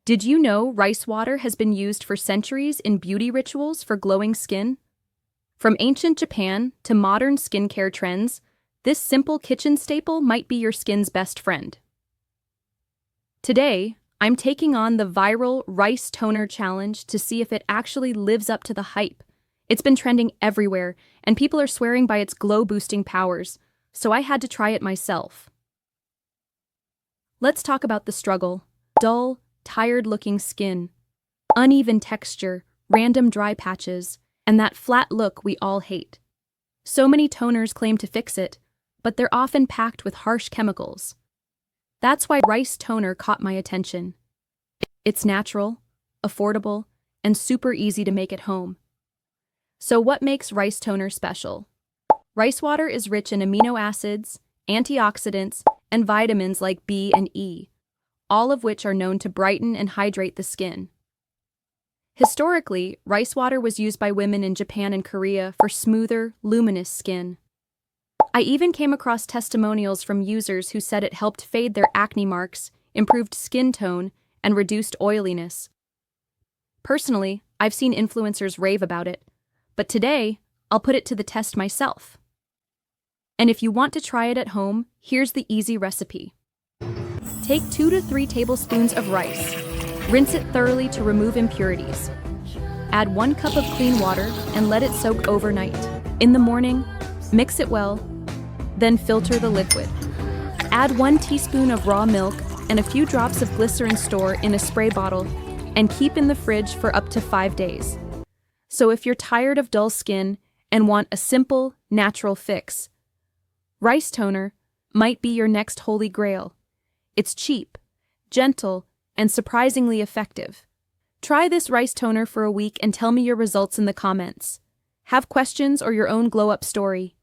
Did you know rice water has been used for centuries in beauty rituals for glowing skin? From ancient Japan to modern skincare trends, this simple kitchen staple might be your skin's best friend. Today, I'm taking on the viral rice toner challenge to see if it actually lives up to the hype. It's been trending everywhere, and people are swearing by its glow-boosting powers, so I had to try it myself. Let's talk about the struggle. Dull, tired-looking skin, uneven texture, random dry patches, and that flat look we all hate. So many toners claim to fix it, but they're often packed with harsh chemicals. That's why rice toner caught my attention. It's natural, affordable, and super easy to make at home. So what makes rice toner special? Rice water is rich in amino acids, antioxidants, and vitamins like B and E, all of which are known to brighten and hydrate the skin. Historically, rice water was used by women in Japan and Korea for smoother, luminous skin. I even came across testimonials from users who said it helped fade their acne marks, improved skin tone, and reduced oiliness. Personally, I've seen influencers rave about it, but today, I'll put it to the test myself. And if you want to try it at home, here's the easy recipe. Take 2 to 3 tablespoons of rice. Rinse it thoroughly to remove impurities. Add 1 cup of clean water and let it soak overnight. In the morning, mix it well, then filter the liquid. Add 1 teaspoon of raw milk and a few drops of glycerin store in a spray bottle and keep in the fridge for up to 5 days. So if you're tired of dull skin and want a simple, natural fix, rice toner might be your next holy grail. It's cheap, gentle, and surprisingly effective. Try this rice toner for a week and tell me your results in the comments. Have questions or your own glow-up story?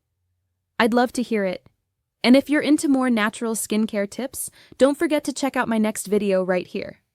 I'd love to hear it. And if you're into more natural skincare tips, don't forget to check out my next video right here.